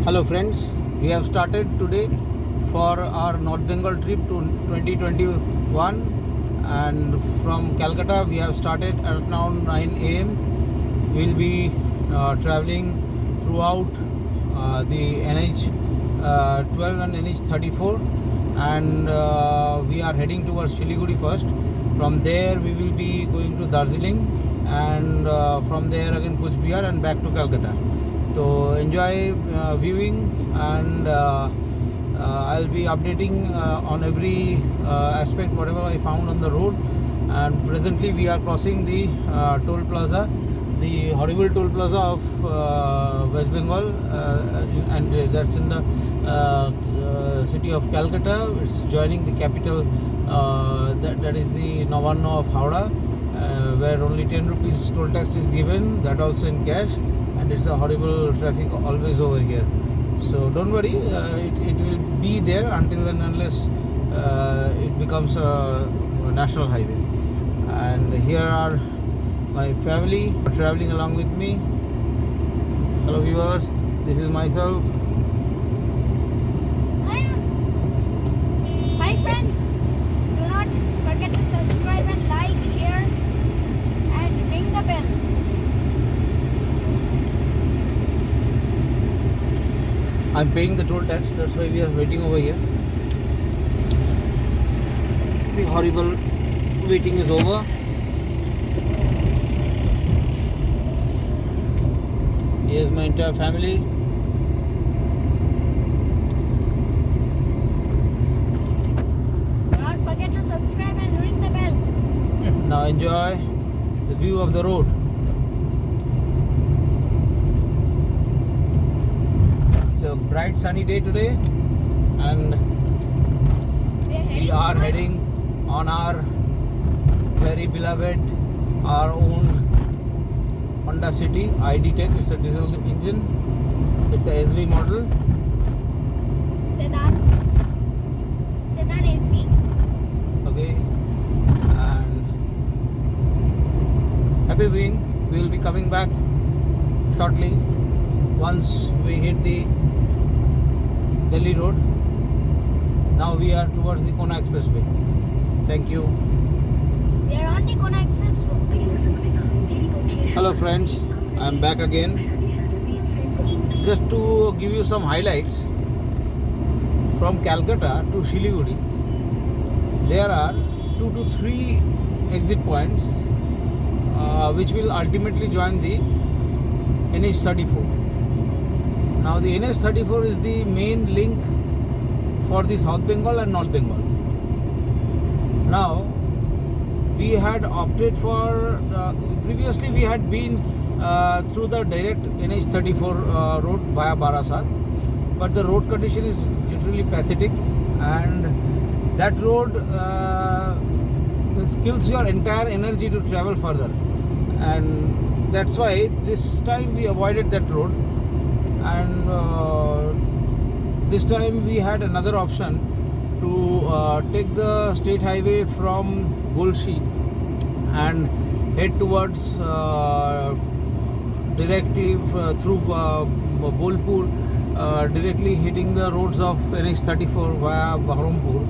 Hello friends, we have started today for our North Bengal trip to 2021, and from Calcutta we have started at around 9 am. We'll be traveling throughout the NH12 and NH34, and we are heading towards Siliguri first. From there we will be going to Darjeeling, and from there again Kuch Bihar and back to Calcutta. So enjoy viewing, and I'll be updating on every aspect whatever I found on the road. And presently we are crossing the toll plaza, the horrible toll plaza of West Bengal, and that's in the city of Calcutta. It's joining the capital, that is the Navarno of Howrah, where only 10 rupees toll tax is given, that also in cash. And it's a horrible traffic always over here, so don't worry, it will be there until and unless it becomes a national highway. And here are my family traveling along with me. Hello viewers, this is myself. Hi friends, do not forget to subscribe and like, share and ring the bell. I'm paying the toll tax, that's why we are waiting over here. The horrible waiting is over. Here's my entire family. Do not forget to subscribe and ring the bell. Now enjoy the view of the road. It's a bright sunny day today, and we are heading on our very beloved, our own Honda City ID Tech. It's a diesel engine. It's a SV model. Sedan SV. Okay, and happy viewing. We will be coming back shortly once we hit the Delhi road. Now we are towards the Kona Expressway. Thank you. We are on the Kona Express Road. Hello friends, I am back again. Just to give you some highlights, from Calcutta to Siliguri there are 2 to 3 exit points which will ultimately join the NH34. Now the NH34 is the main link for the South Bengal and North Bengal. Now we had opted for, previously we had been through the direct NH34 road via Barasat, but the road condition is literally pathetic, and that road kills your entire energy to travel further, and that's why this time we avoided that road. And this time we had another option to take the state highway from Golshi and head towards directly through Bolpur, directly hitting the roads of NH34 via Baharampur.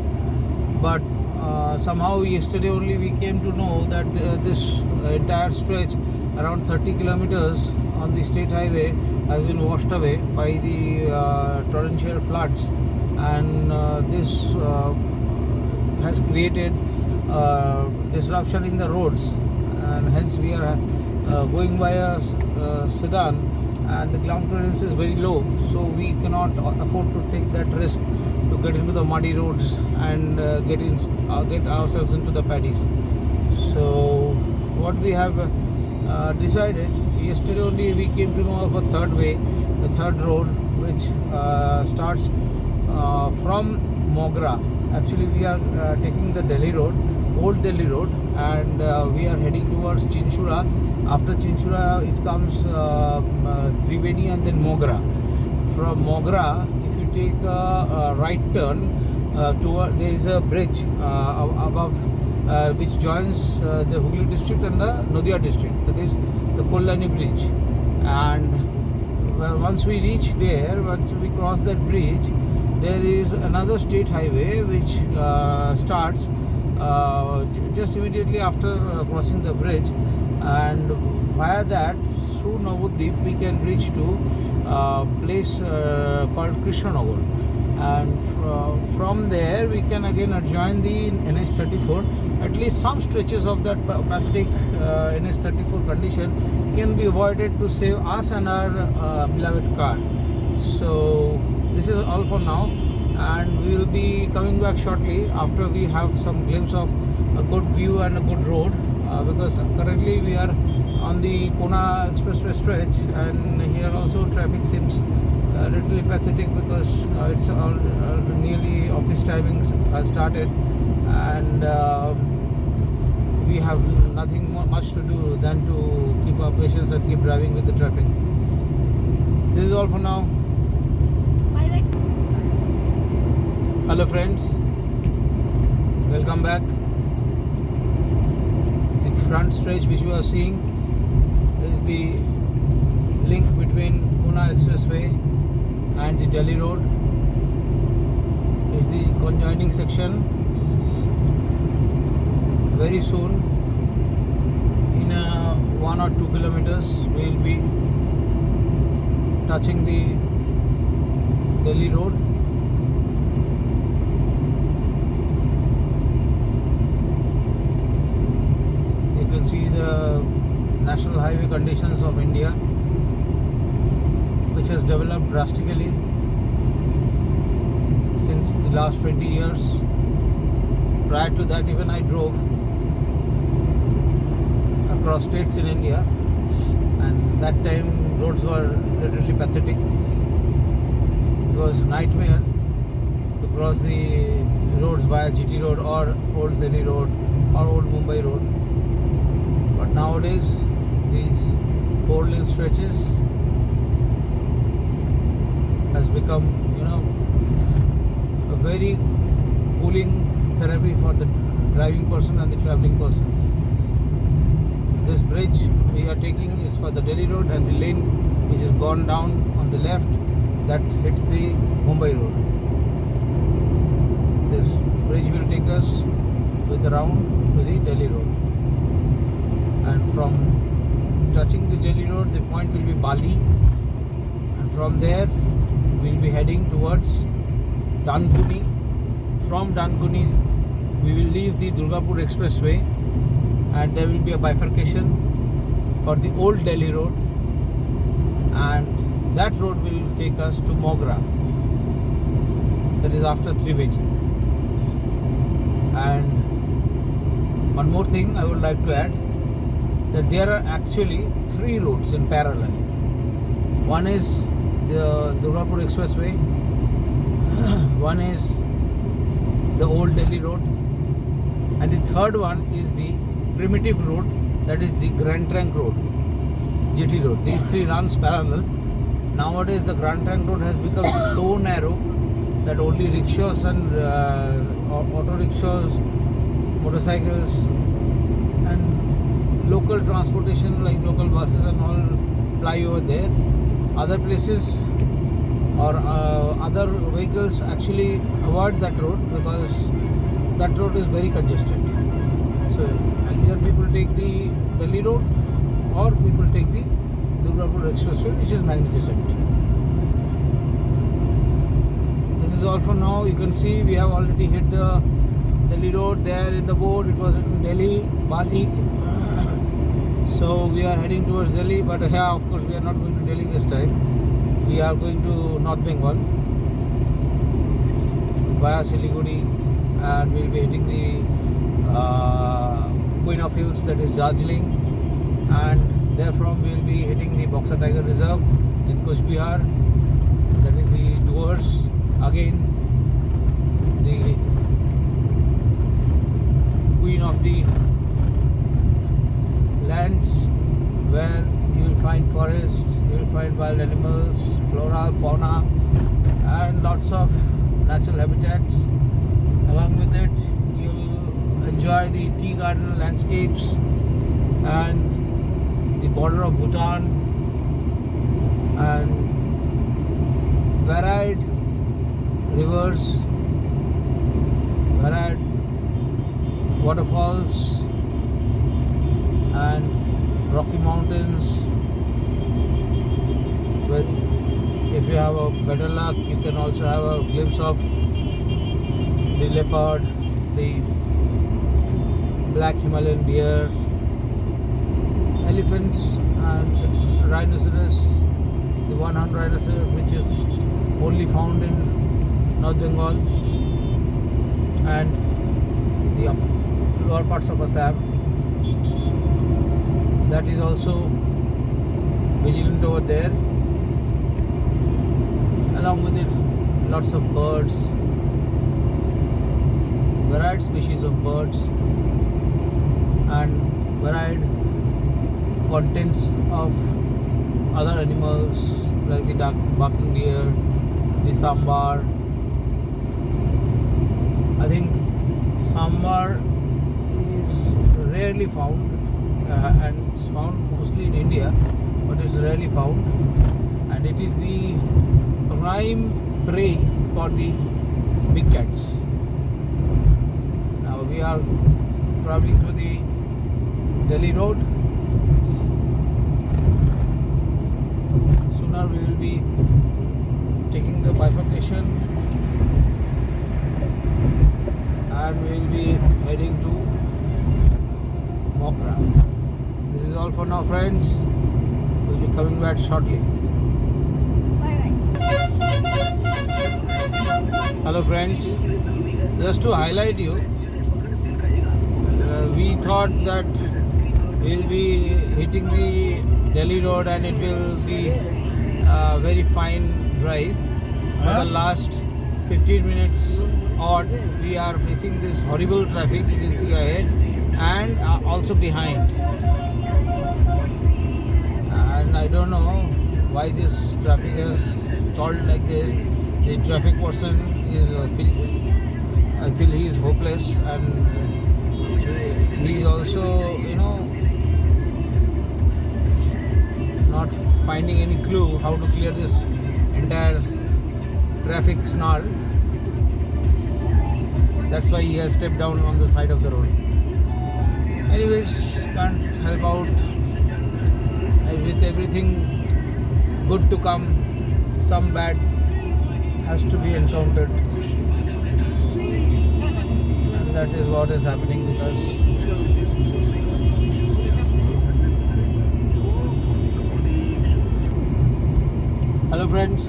But somehow yesterday only we came to know that this entire stretch around 30 kilometers on the state highway has been washed away by the torrential floods, and this has created disruption in the roads, and hence we are going by a sedan, and the ground clearance is very low, so we cannot afford to take that risk to get into the muddy roads and get ourselves into the paddies. So what we have decided, yesterday only we came to know of a third way, the third road, which starts from Mogra. Actually we are taking the Delhi road, old Delhi road, and we are heading towards Chinchura. After Chinchura it comes Triveni and then Mogra. From Mogra, if you take a right turn, there is a bridge above which joins the Hooghly district and the Nadia district, that is the Kollani bridge. And well, once we reach there, once we cross that bridge, there is another state highway which starts just immediately after crossing the bridge, and via that through Navadvip we can reach to a place called Krishnanagar, and from there we can again adjoin the NH34. At least some stretches of that pathetic NH34 condition can be avoided to save us and our beloved car. So this is all for now, and we will be coming back shortly after we have some glimpse of a good view and a good road, because currently we are on the Kona Expressway stretch, and here also traffic seems a little pathetic because it's all nearly office timings has started, and we have nothing much to do than to keep our patience and keep driving with the traffic. This is all for now. Bye bye. Hello friends, welcome back. The front stretch which you are seeing is the link between Pune Expressway and the Delhi Road. Is the conjoining section. Very soon, in 1 or 2 kilometers, we will be touching the Delhi Road. You can see the national highway conditions of India, which has developed drastically since the last 20 years. Prior to that, even I drove across states in India, and that time roads were literally pathetic. It was a nightmare to cross the roads via GT Road or Old Delhi Road or Old Mumbai Road. But nowadays, these 4-lane stretches has become, a very cooling therapy for the driving person and the traveling person. This bridge we are taking is for the Delhi Road, and the lane which is gone down on the left, that hits the Mumbai Road. This bridge will take us with a round to the Delhi Road, and from touching the Delhi Road, the point will be Bali, and from there we will be heading towards Dankuni. From Dankuni we will leave the Durgapur Expressway, and there will be a bifurcation for the Old Delhi Road, and that road will take us to Mogra, that is after Triveni. And one more thing I would like to add, that there are actually 3 roads in parallel. One is the Durgapur Expressway, one is the Old Delhi Road, and the third one is the primitive road, that is the Grand Trunk Road, GT Road. These 3 runs parallel. Nowadays the Grand Trunk Road has become so narrow that only rickshaws and auto rickshaws, motorcycles and local transportation like local buses and all ply over there. Other places or other vehicles actually avoid that road because that road is very congested. So either people take the Delhi Road or people take the Durgapur Expressway, which is magnificent. This is all for now. You can see we have already hit the Delhi Road. There in the board it was written Delhi, Bali. So we are heading towards Delhi, but yeah, of course we are not going to Delhi this time. We are going to North Bengal via Siliguri, and we will be hitting the Queen of Hills, that is Darjeeling, and therefrom we will be hitting the Boxer Tiger Reserve in Kuch Bihar, that is the Doers. Again, the queen of the lands, where you will find forests, you will find wild animals, flora, fauna, and lots of natural habitats. Along with it, you will enjoy the tea garden landscapes and the border of Bhutan and varied rivers, varied waterfalls and rocky mountains with, if you have a better luck, you can also have a glimpse of the leopard, the black Himalayan bear, elephants and rhinoceros, the one-horned rhinoceros which is only found in North Bengal and the lower parts of Assam. That is also vigilant over there. Along with it, lots of birds, varied species of birds and varied contents of other animals like the barking deer, the sambar. I think sambar is rarely found and it's found mostly in India, but it's rarely found, and it is the prime prey for the big cats. Now we are traveling through the Delhi road. Sooner we will be taking the bifurcation and we will be heading to Mogra. This is all for now, friends. We'll be coming back shortly. Bye Hello friends, just to highlight you, we thought that we'll be hitting the Delhi road and it will be a very fine drive. For the last 15 minutes odd, we are facing this horrible traffic you can see ahead and also behind. And I don't know why this traffic has stalled like this. The traffic person is, I feel he is hopeless, and he is also, not finding any clue how to clear this entire traffic snarl. That's why he has stepped down on the side of the road. Anyways, can't help out. With everything good to come, some bad has to be encountered, and that is what is happening with us. Hello friends,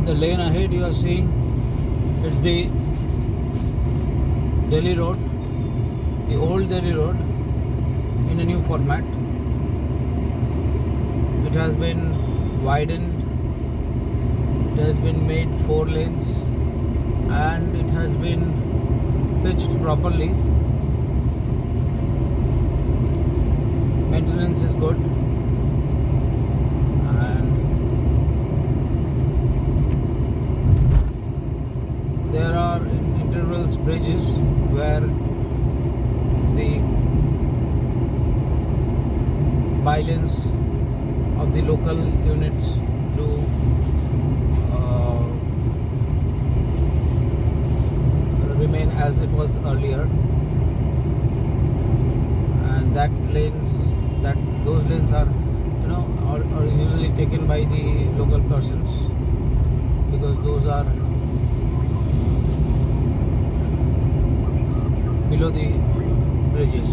the lane ahead you are seeing, it's the Delhi road, the old Delhi road in a new format. It has been widened, it has been made 4 lanes and it has been pitched properly. Maintenance is good and there are in intervals bridges where the bylanes of the local units do remain as it was earlier, and those lanes are originally taken by the local persons, because those are below the bridges.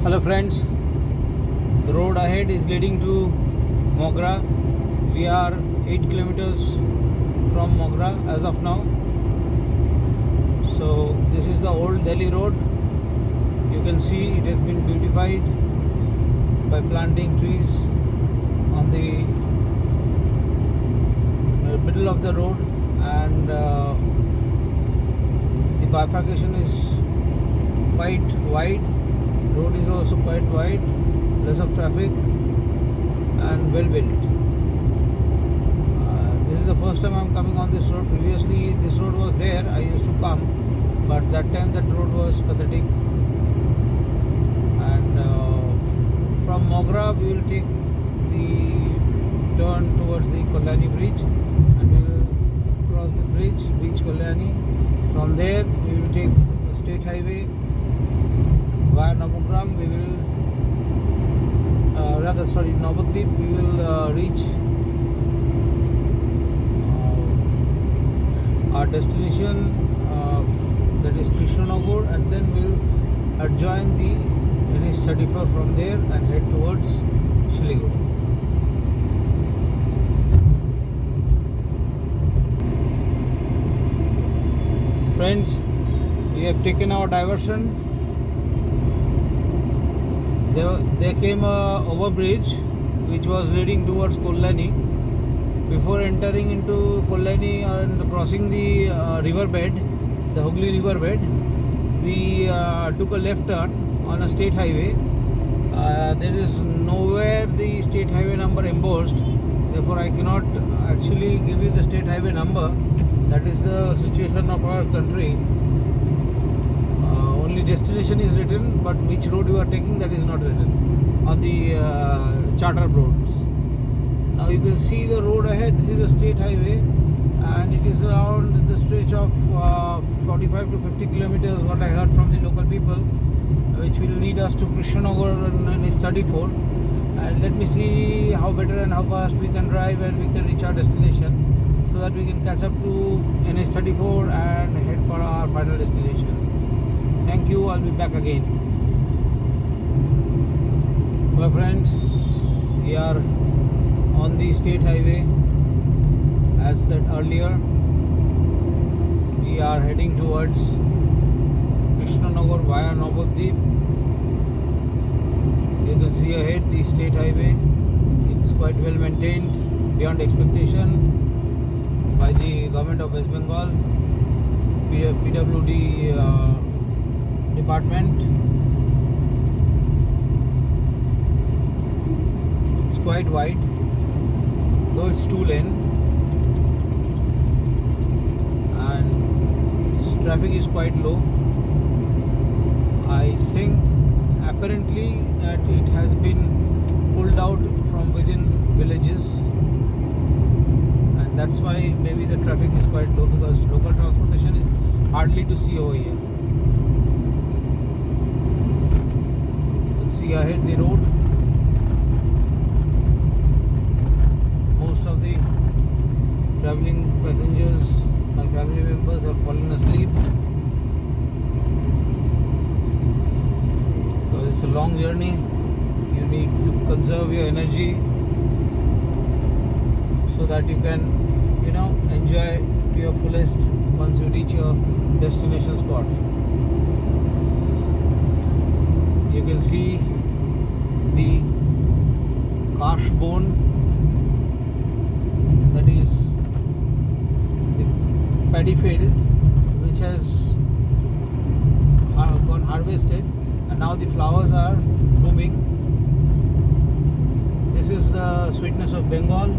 Hello friends, the road ahead is leading to Mogra. We are 8 kilometers from Mogra as of now. So this is the old Delhi road. You can see it has been beautified by planting trees on the middle of the road, and the bifurcation is quite wide. Road is also quite wide, less of traffic and well built. This is the first time I am coming on this road. Previously this road was there, I used to come, but that time that road was pathetic Mogra, we will take the turn towards the Kalyani bridge and we will cross the bridge, reach Kalyani. From there, we will take state highway via Namugram. We will, Navadvip. We will reach our destination, that is Krishnanagar, and then we'll adjoin the NH34 from there and head towards Shiliguri. Friends, we have taken our diversion. There came a overbridge which was leading towards Kalyani. Before entering into Kalyani and crossing the riverbed, the Hooghly riverbed, we took a left turn on a state highway. There is nowhere the state highway number embossed, therefore I cannot actually give you the state highway number. That is the situation of our country. Only destination is written, but which road you are taking, that is not written on the charter roads. Now you can see the road ahead. This is a state highway and it is around the stretch of 45 to 50 kilometers, what I heard from the local people, which will lead us to Krishnanagar and NH34. And let me see how better and how fast we can drive and we can reach our destination, so that we can catch up to NH34 and head for our final destination. Thank you, I'll be back again. Hello friends, we are on the state highway. As said earlier, we are heading towards Krishnanagar via Navadvip. You can see ahead the state highway. It's quite well maintained, beyond expectation, by the government of West Bengal, PWD department. It's quite wide, though it's 2-lane, and traffic is quite low. I think apparently that it has been pulled out from within villages, and that's why maybe the traffic is quite low, because local transportation is hardly to see over here. You can see ahead the road. Most of the traveling passengers, my family members, have fallen asleep because it's a long journey. You need to conserve your energy so that you can, enjoy to your fullest once you reach your destination spot. You can see the Kash bone, that is the paddy field which has gone harvested, and now the flowers are blooming. This is the sweetness of Bengal,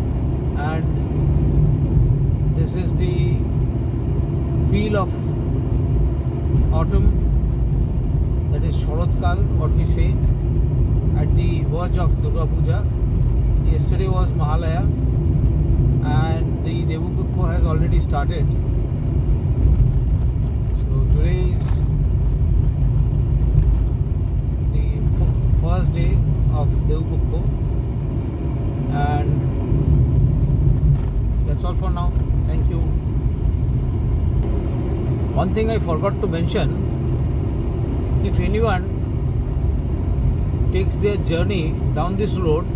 and this is the feel of autumn, that is Sharatkal, what we say, at the verge of Durga Puja. Yesterday was Mahalaya and the Devupukko has already started. So today is the first day of Devupukko, and that's all for now. Thank you. One thing I forgot to mention, if anyone takes their journey down this road,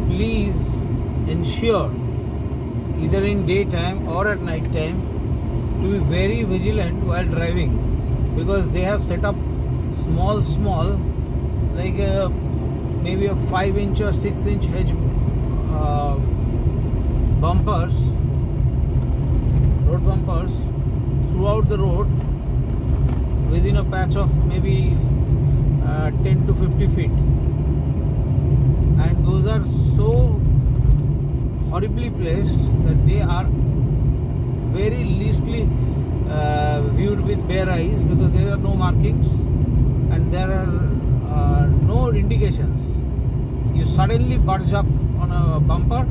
please ensure, either in daytime or at night time, to be very vigilant while driving, because they have set up small like maybe a 5-inch or 6-inch hedge bumpers, road bumpers, throughout the road within a patch of maybe 10 to 50 feet, and those are so horribly placed that they are very leastly viewed with bare eyes, because there are no markings and there are no indications. you suddenly burst up on a bumper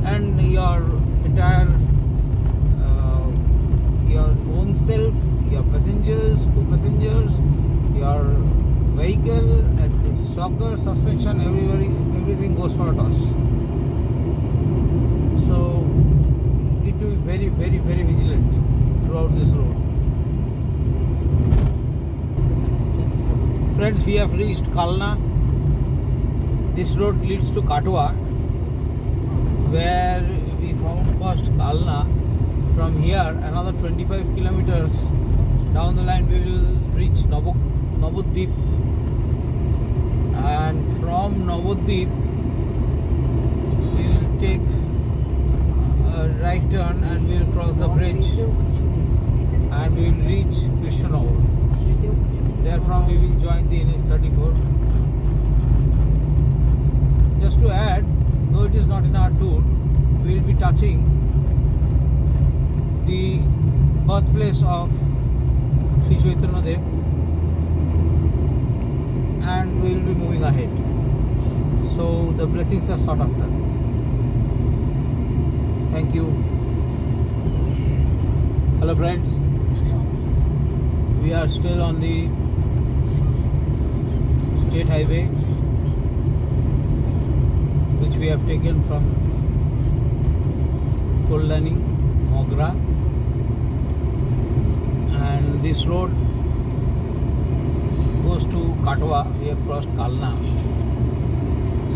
and your entire your own self, your passengers, co-passengers, your vehicle and its shocker, suspension, everything goes for a toss. So need to be very, very, very vigilant throughout this road. Friends, we have reached Kalna. This road leads to Katwa, where we found first Kalna. From here, another 25 kilometers down the line, we will reach Navadvip, and from Navadvip, we will take a right turn and we will cross the bridge, and we will reach Krishnanagar. Therefrom, we will join the NH34. Just to add, though it is not in our tour, we will be touching the birthplace of Sri Chaitanya Dev, and we will be moving ahead. So the blessings are sought after. Thank you. Hello friends, we are still on the state highway, which we have taken from Koldani, Mogra, and this road goes to Katwa. We have crossed Kalna.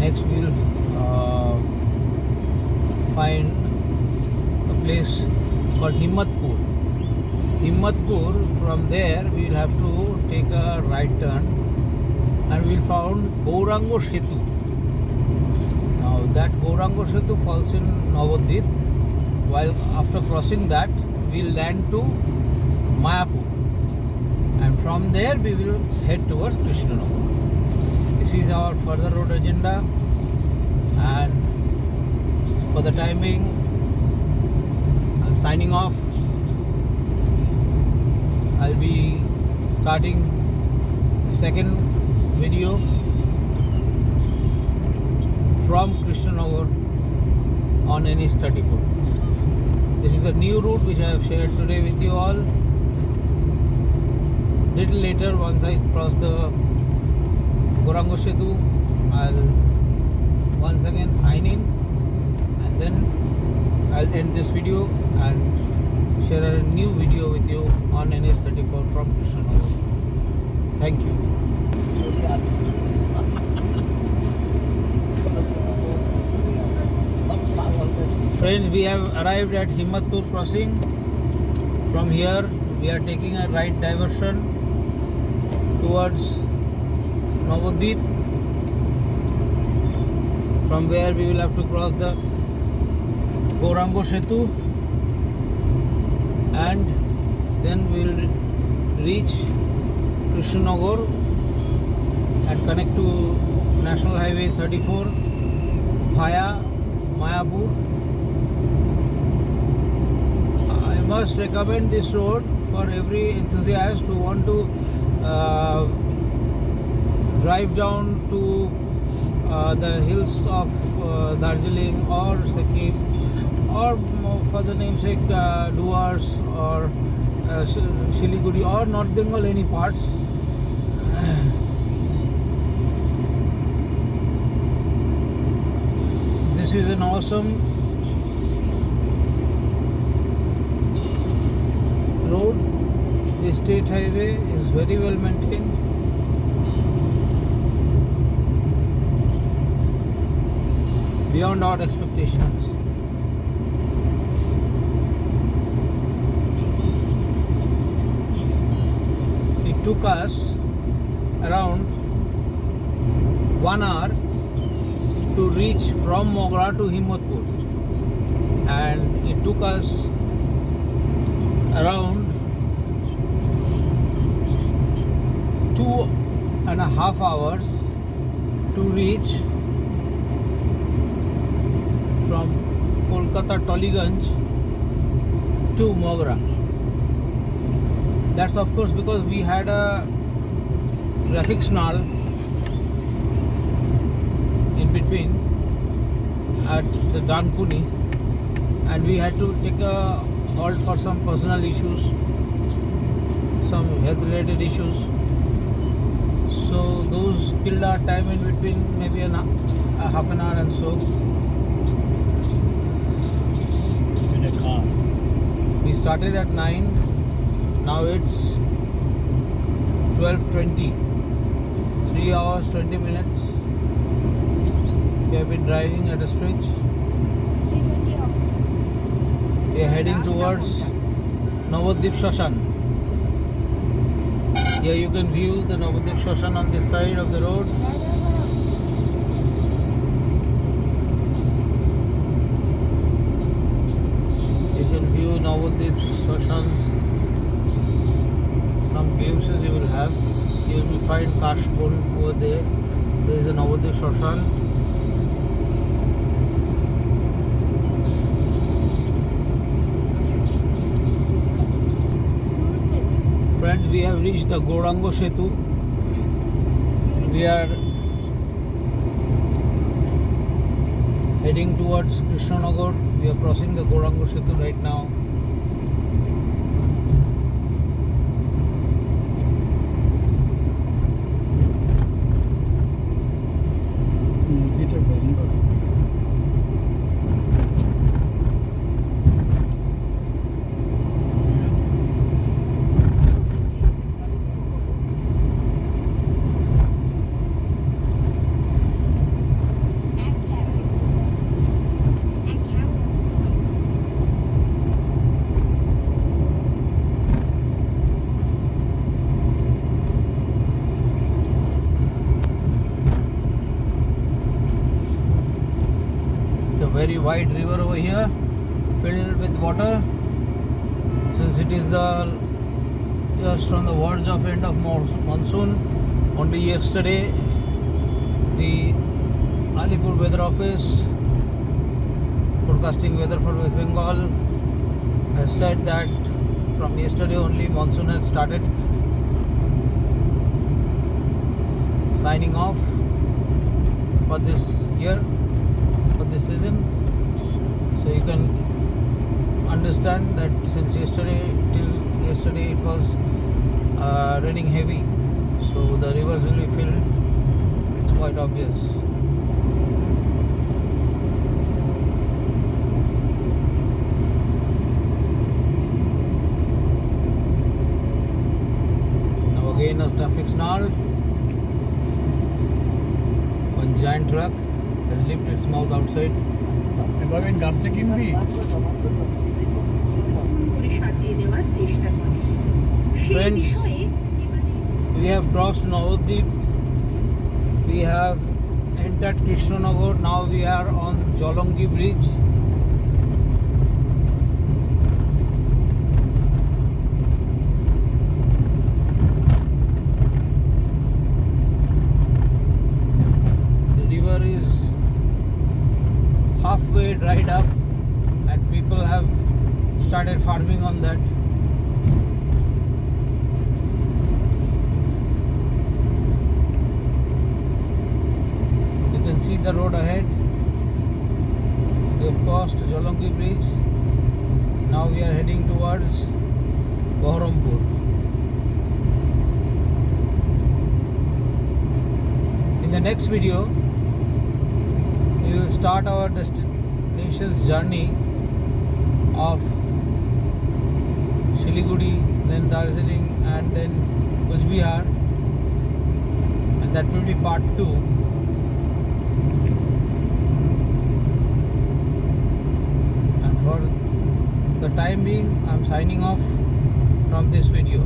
Next we will find a place called Himmatpur. From there we will have to take a right turn and we will find Gaurango Setu. Now that Gaurango Setu falls in Navadvip. While after crossing that, we will land to Mayapur, and from there we will head towards Krishnanagar. This is our further road agenda, and for the timing, I'm signing off. I'll be starting the second video from Krishnanagar on NH34. This is a new route which I have shared today with you all. Little later, once I cross the Gaurango Setu, I'll once again sign in, and then I'll end this video and share a new video with you on NH34 from Krishnanagar. Thank you. Friends, we have arrived at Himmatpur crossing. From here, we are taking a right diversion towards Navadvip. From where we will have to cross the Gaurango Setu, and then we will reach Krishnanagar and connect to National Highway 34 via Mayapur. I must recommend this road for every enthusiast who want to drive down to the hills of Darjeeling or Sikkim, or for the namesake Duars or Siliguri or North Bengal, any parts. This is an awesome road. The state highway is very well maintained. Beyond our expectations. It took us around 1 hour to reach from Mogra to Himmatpur, and it took us around 2.5 hours to reach from Kolkata Toliganj to Mogra. That's of course because we had a traffic snarl in between between at the Dankuni, and we had to take a halt for some personal issues, some health related issues. So those killed our time in between, maybe a half an hour and so. In a car. We started at 9, now it's 12:20. 3 hours 20 minutes. We have been driving at a stretch. 320 hours. We are heading towards Navadvip Shoshan. Here you can view the Navadvip Shoshan on this side of the road. You can view Navadvip Shoshan's some glimpses you will have. You will find Kashbun over there. There is a Navadvip Shoshan. Friends, we have reached the Gaurango Setu. We are heading towards Krishnanagar. We are crossing the Gaurango Setu right now. নদীটা বন্ধ। Very wide river over here, filled with water, since it is the just on the verge of end of monsoon. Only yesterday the Alipur Weather Office forecasting weather for West Bengal has said that from yesterday only monsoon has started. Signing off for this year, for this season. So you can understand that since yesterday till yesterday it was raining heavy, so the rivers will be filled. It's quite obvious. Now again a traffic snarl. One giant truck has lifted its mouth outside. এভাবে গামছা কিনবি? Friends, we have crossed Navadvip. We have entered Krishnanagar. Now we are on Jolongi Bridge. The river is halfway dried up and people have started farming on that. You can see the road ahead. We have crossed Jolongi Bridge. Now we are heading towards Baharampur. In the next video, we will start our destination's journey of Siliguri, then Darjeeling, and then Kuch Bihar, and that will be part 2. And for the time being, I am signing off from this video.